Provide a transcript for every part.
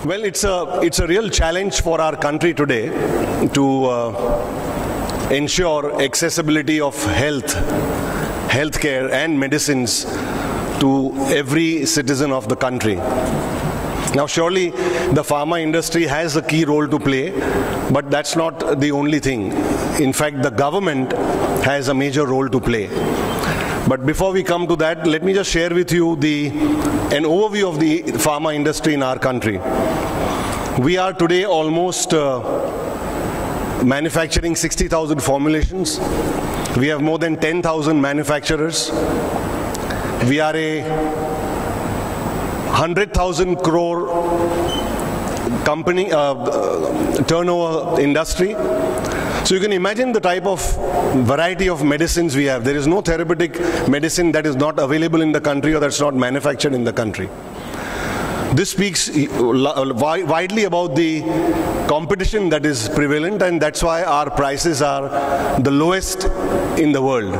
Well, it's a real challenge for our country today to ensure accessibility of healthcare and medicines to every citizen of the country. Now, surely the pharma industry has a key role to play, but that's not the only thing. In fact, the government has a major role to play. But before we come to that, let me just share with you an overview of the pharma industry in our country. We are today almost manufacturing 60,000 formulations. We have more than 10,000 manufacturers. We are a 100,000 crore company turnover industry. So you can imagine the type of variety of medicines we have. There is no therapeutic medicine that is not available in the country or that's not manufactured in the country. This speaks widely about the competition that is prevalent, and that's why our prices are the lowest in the world.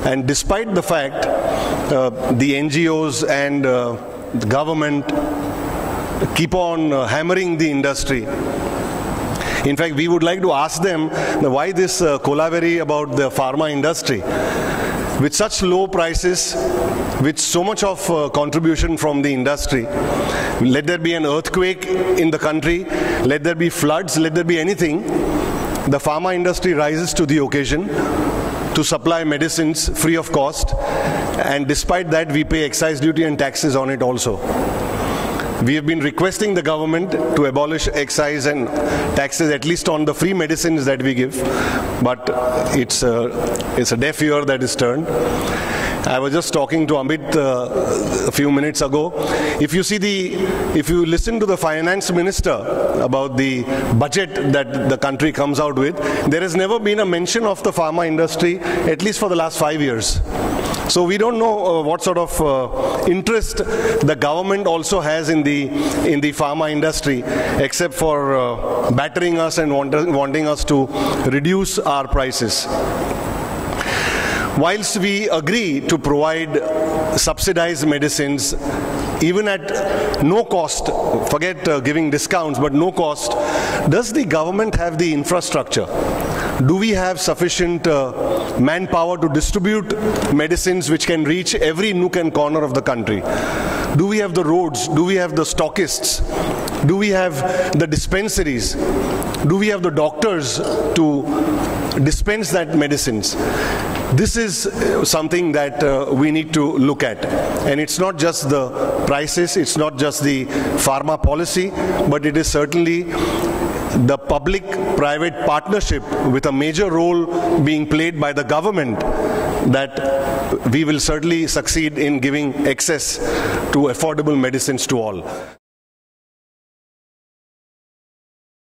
And despite the fact the NGOs and the government keep on hammering the industry. In fact, we would like to ask them why this kolaveri about the pharma industry. With such low prices, with so much of contribution from the industry, let there be an earthquake in the country, let there be floods, let there be anything, the pharma industry rises to the occasion to supply medicines free of cost, and despite that we pay excise duty and taxes on it also. We have been requesting the government to abolish excise and taxes, at least on the free medicines that we give, but it's a deaf ear that is turned. I was just talking to Amit a few minutes ago. If you listen to the finance minister about the budget that the country comes out with, there has never been a mention of the pharma industry, at least for the last 5 years. So we don't know what sort of interest the government also has in the pharma industry, except for battering us and wanting us to reduce our prices. Whilst we agree to provide subsidized medicines, even at no cost, forget giving discounts, but no cost, does the government have the infrastructure? Do we have sufficient manpower to distribute medicines which can reach every nook and corner of the country? Do we have the roads? Do we have the stockists? Do we have the dispensaries? Do we have the doctors to dispense that medicines? This is something that we need to look at. And it's not just the prices, it's not just the pharma policy, but it is certainly the public-private partnership with a major role being played by the government that we will certainly succeed in giving access to affordable medicines to all.